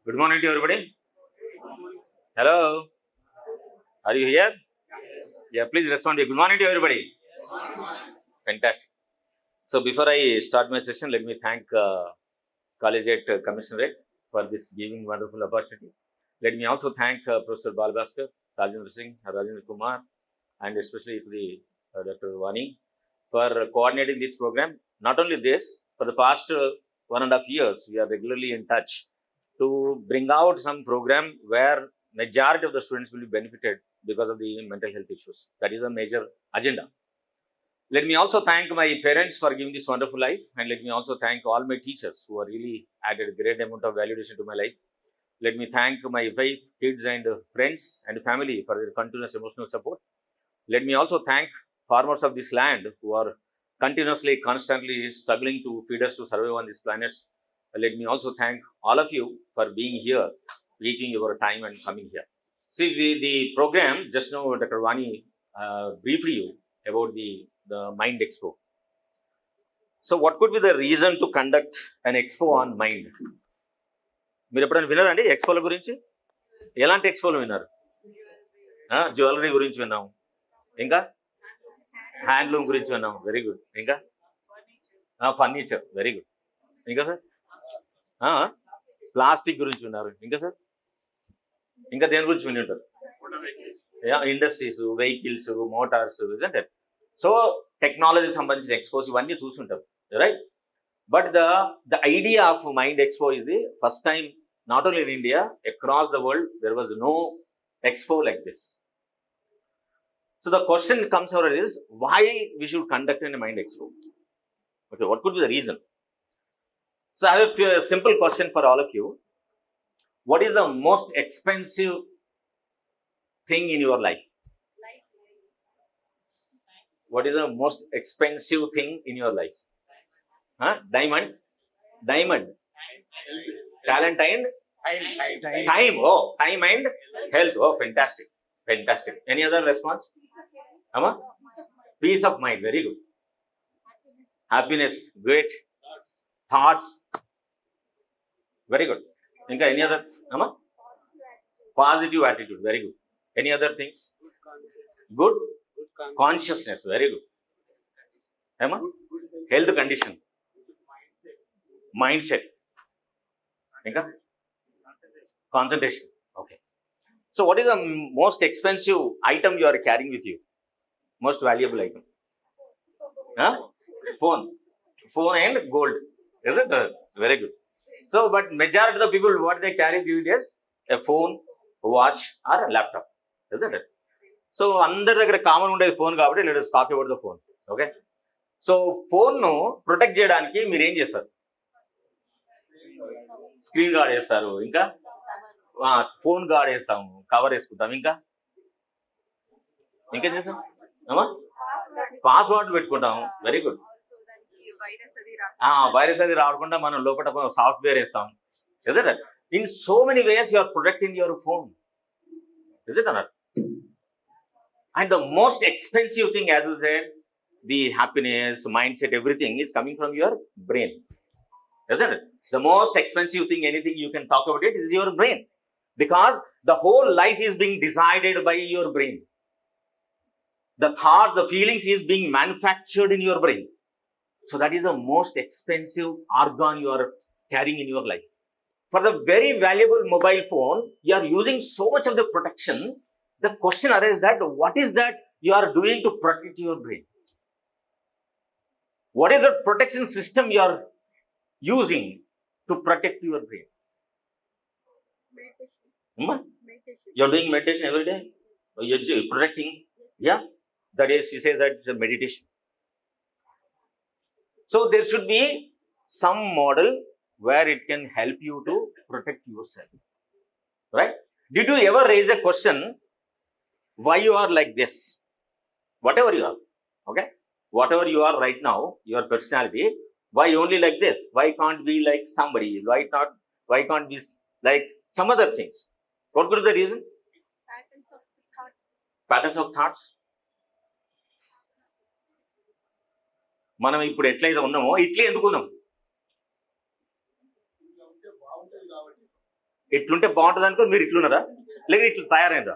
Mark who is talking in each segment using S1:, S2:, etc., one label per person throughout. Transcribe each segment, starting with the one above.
S1: Good morning to everybody. Hello. Are you here? Yeah, please respond. Good morning to everybody. Fantastic. So before I start my session, let me thank Collegiate Commissionerate for this giving wonderful opportunity. Let me also thank Professor Balbhaskar, Rajendra Singh, Rajendra Kumar, and especially to the Dr. Vani for coordinating this program. Not only this, for the past 1.5 years, we are regularly in touch to bring out some program where majority of the students will be benefited because of the mental health issues. That is a major agenda. Let me also thank my parents for giving this wonderful life, and let me also thank all my teachers who are really added a great amount of validation to my life. Let me thank my wife, kids, and friends and family for their continuous emotional support. Let me also thank farmers of this land who are continuously, constantly struggling to feed us to survive on this planet. Let me also thank all of you for being here, taking your time and coming here. See, the program, just now Dr. Vani briefed you about the Mind Expo. So what could be the reason to conduct an expo on mind? మీరు ఎప్పుడైనా విన్నారండి ఎక్స్పోల గురించి? ఎలాంటి ఎక్స్పోలు విన్నారు? Jewellery గురించి విన్నాం, ఇంకా handloom గురించి విన్నాం, వెరీ గుడ్, ఇంకా ఫర్నిచర్, వెరీ గుడ్, ఇంకా సార్ ప్లాస్టిక్ గురించి విన్నారు, ఇంకా సార్ ఇంకా దేని గురించి విని ఉంటారు? Industries, vehicles, Motors, isn't it? So technology సంబంధించిన ఎక్స్పోస్ ఇవన్నీ చూసుంటారు, right? But the idea of Mind Expo is the first time, not only in India, across the world, there was no expo like this. So the question comes over is, why we should conduct a Mind Expo? Okay, what could be the reason? So I have a simple question for all of you. What is the most expensive thing in your life? What is the most expensive thing in your life? Diamond, talent and time. Oh, time and health. Oh, fantastic. Any other response? Peace of mind. Very good. Happiness. Great. Thoughts. Very good. Any other? Positive attitude. Very good. Any other things? Good. Consciousness. Very good. Health condition. Mindset. Concentration. Okay. So what is the most expensive item you are carrying with you? Most valuable item? Phone and gold. Is it? Very good. So but majority of the people, what they carry these days? A phone, watch, or a laptop. Isn't it? So అందరి దగ్గర common ఉండేది phone కాబట్టి let us talk about the phone. Okay. So ఫోన్ను protect చేయడానికి మీరు ఏం చేస్తారు? Screen guard వేస్తారు, ఇంకా ఫోన్ గార్డ్ వేస్తాము, కవర్ వేసుకుంటాం, ఇంకా ఇంకేం చేస్తాం? పాస్వర్డ్ పెట్టుకుంటాము. Very good. వైరస్ అది రాకుండా మనం లోపల సాఫ్ట్వేర్ వేస్తాం. Is it? In so many ways you are protecting your phone. Is it అన్నారు? And the most expensive thing, as you said, the happiness, mindset, everything is coming from your brain, isn't it? The most expensive thing, anything you can talk about it, is your brain, because the whole life is being decided by your brain. The thought, the feelings is being manufactured in your brain. So that is the most expensive organ you are carrying in your life. For the very valuable mobile phone, you are using so much of the protection. The question arises that what is that you are doing to protect your brain? What is the protection system you are using to protect your brain? Meditation. You are doing meditation every day? You are protecting? Yeah? That is, she says that it's a meditation. So there should be some model where it can help you to protect yourself. Right? Did you ever raise a question, why you are like this? Whatever you are. Okay? Whatever you are right now, your personality, why only like this? Why can't be like somebody? Why can't be like some other things? What could be the reason? Patterns of thoughts. మనం ఇప్పుడు ఎట్లయితే ఉన్నామో ఇట్లే ఎందుకున్నాం? ఇట్లుంటే బాగుంటుంది అనుకో మీరు ఇట్లున్నారా, లేక ఇట్లా తయారైందా?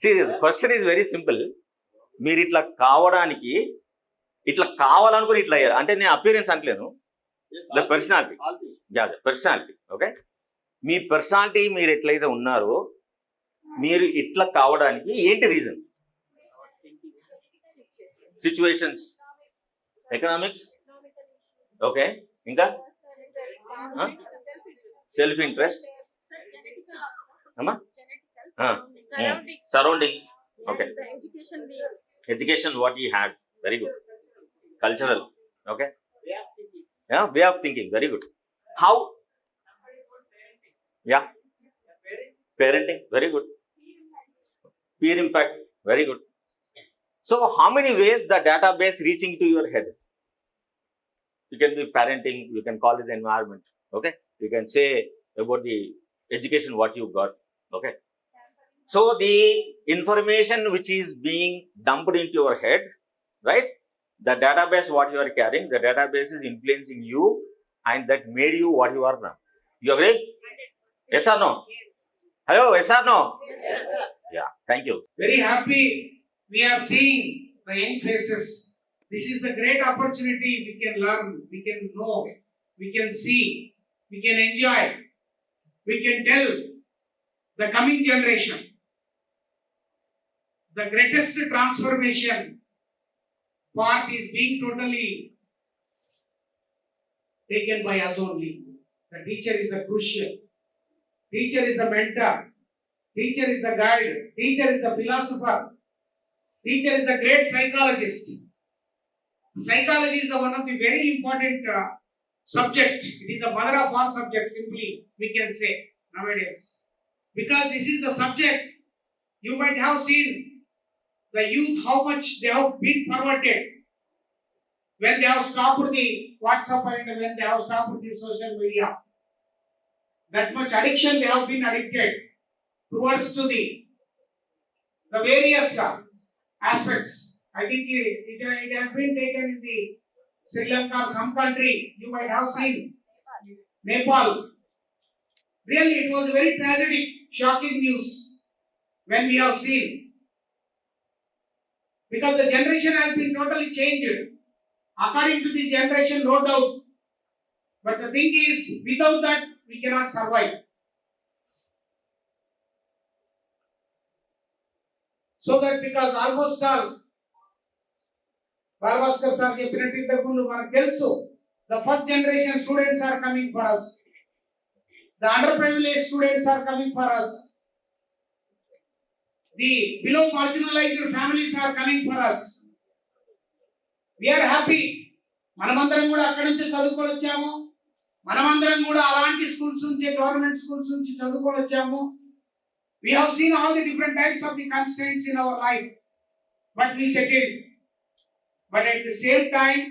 S1: See question is very simple. మీరు ఇట్లా కావడానికి, ఇట్లా కావాలనుకుని ఇట్లా అయ్యారు అంటే నేను అపియరెన్స్ అంటలేను, ద పర్సనాలిటీ. పర్సనాలిటీ. ఓకే, మీ పర్సనాలిటీ మీరు ఎట్లయితే ఉన్నారో మీరు ఇట్లా కావడానికి ఏంటి రీజన్? సిచ్యువేషన్స్, ఎకనామిక్స్, ఓకే, ఇంకా సెల్ఫ్ ఇంట్రెస్ట్, అమ్మా, surroundings, okay, education what you had, very good, cultural, okay, way of thinking, very good, how, yeah, parenting, very good, peer impact, very good. So how many ways the database reaching to your head? You can be parenting, you can call it environment, okay, you can say about the education what you got, okay. So the information which is being dumped into your head, right, the database what you are carrying, the database is influencing you and that made you what you are now. You agree? Yes or no? Hello, yes or no? Yes. Yeah, thank you.
S2: Very happy we are seeing the young faces. This is the great opportunity. We can learn, we can know, we can see, we can enjoy, we can tell the coming generation. The greatest transformation part is being totally taken by us only. The teacher is the crucial. Teacher is the mentor. Teacher is the guide. Teacher is the philosopher. Teacher is the great psychologist. Psychology is one of the very important subject. It is the mother of all subjects, simply we can say nowadays. Because this is the subject, you might have seen the youth, how much they have been perverted when they have stopped the WhatsApp and when they have stopped the social media. That much addiction they have been addicted towards to the various aspects. I think it has been taken in the Sri Lanka or some country. You might have seen Nepal. Really, it was very tragic, shocking news when we have seen. Because the generation has been totally changed. According to the generation, no doubt. But the thing is, without that, we cannot survive. So that because almost all, Bharavaskar sir చెప్పినట్టు ఇంతకు ముందు మనకు తెలుసు, the first generation students are coming for us. The underprivileged students are coming for us. The below marginalized families are coming for us. We are happy. మనమందరం కూడా అక్కడి నుంచి చదువుకొని వచ్చాము. మనమందరం కూడా అలాంటి స్కూల్స్ నుంచి, గవర్నమెంట్ స్కూల్స్ నుంచి చదువుకొని వచ్చాము. We have seen all the different types of the constraints in our life, but we settled. But at the same time,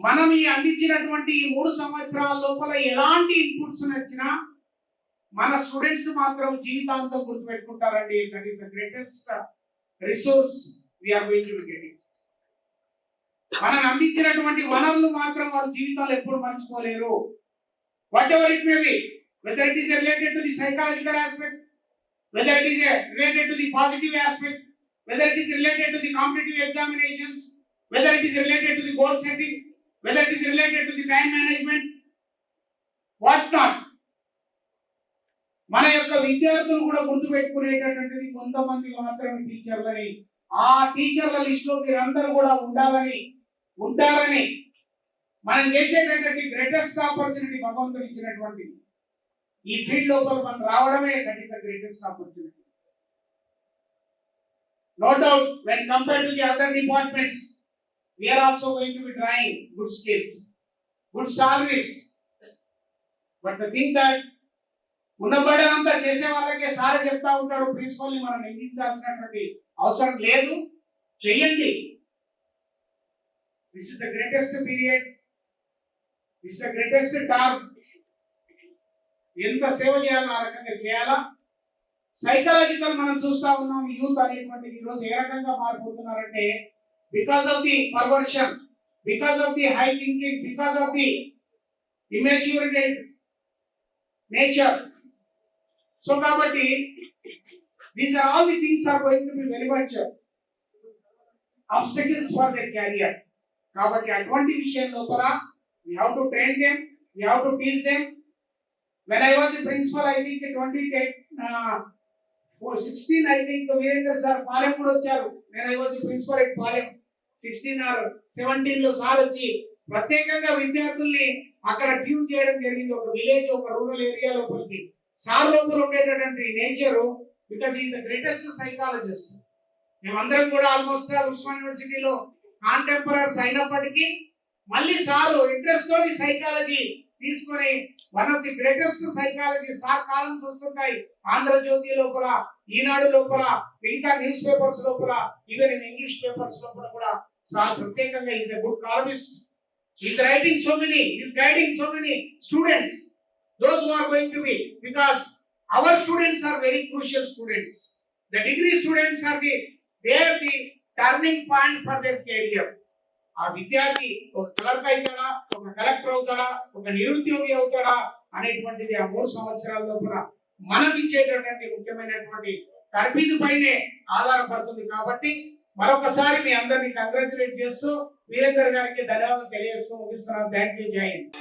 S2: మనం ఈ అందించినటువంటి ఈ 3 సంవత్సరాల లోపల ఎలాంటి ఇన్పుట్స్ వచ్చినా మన స్టూడెంట్స్ మాత్రం జీవితాంతం గుర్తుపెట్టుకుంటారండి. That is the greatest resource we are going to get. మనం అందించినటువంటి వనరులు మాత్రం వాళ్ళ జీవితాలు ఎప్పుడు మర్చిపోలేరు. Whatever it may be, whether it is related to the psychological aspect, whether it is related to the positive aspect, whether it is related to the competitive examinations, whether it is related to the goal setting, whether it is related to the time management, what not. మన యొక్క విద్యార్థులు కూడా గుర్తుపెట్టుకునేటటువంటిది కొంతమంది మాత్రమే టీచర్లని. ఆ టీచర్ల లిస్టులో మీరందరూ కూడా ఉంటారని మనం చేసేటటువంటి గ్రేటెస్ట్ ఆపర్చునిటీ భగవంతుడు ఇచ్చినటువంటి ఈ ఫీల్డ్ లోపల మనం రావడమే that is the greatest opportunity. No doubt, when compared to the other departments, we are also going to be trying good skills, good salaries. But the thing that ఉన్నబడంతా చేసే వాళ్ళకే sir చెప్తా ఉంటాడు, ప్రిన్సిపల్ని మనం నిందించాల్సినటువంటి అవసరం లేదు, చెయ్యండి. This is the greatest period, this the greatest term. ఎంత సేవ చేయాలో ఆ రకంగా చేయాలా. సైకలాజికల్ మనం చూస్తా ఉన్నాం, యూత్ అనేటువంటిది ఈరోజు ఏ రకంగా మారిపోతున్నారంటే because of the perversion, because of the high thinking, because of the immaturity nature. So కాబట్టి these are all the things are going to be very much obstacles for their career. కాబట్టి అటువంటి విషయం లోపల we have to train them, we have to teach them. When I was the principal, I think 16 I think Virendra sir Palem కూడా వచ్చారు. when I was the principal at Palem 16 or 17 లో sir వచ్చి ప్రత్యేకంగా విద్యార్థుల్ని అక్కడ ట్యూన్ చేయడం జరిగింది. ఒక విలేజ్, ఒక రూరల్ ఏరియా లోపలికి సార్ లోపల ఉండేటటువంటి nature, because is the greatest psychologist. మేమందరం కూడా ఆల్మోస్ట్ ఉస్మాన్ యూనివర్సిటీలో కాంటెంపరర్స్ అయినప్పటికీ మళ్ళీ సారు ఇంట్రెస్ట్ తోని సైకాలజీ తీసుకొని one of the greatest psychology sir column చూస్తుంటాయి. ఆంధ్రజ్యోతి లోపల, ఈనాడు లోపల, మిగతా న్యూస్ పేపర్స్ లోపల, ఈవెన్ ఇన్ ఇంగ్లీష్ పేపర్స్ లోపల కూడా సార్ ప్రత్యేకంగా is a good columnist. Is writing so many, is guiding so many students, those who are going to be, because our students are very crucial students. The degree students are the turning point for their career. ఆ విద్యార్థి ఒక clerk అవుతాడా, ఒక collector అవుతాడా, ఒక నిరుద్యోగి అవుతాడా అనేటువంటిది ఆ 3 సంవత్సరాల లోపల మనం ఇచ్చేటటువంటి ముఖ్యమైనటువంటి తర్బీదు పైనే ఆధారపడుతుంది. కాబట్టి మరొకసారి మీ అందరినీ కంగ్రాచులేట్ చేస్తూ వీరేందర్ గారికి ధన్యవాదాలు తెలియజేస్తూ ముగిస్తున్నాను. Thank you. జై హింద్.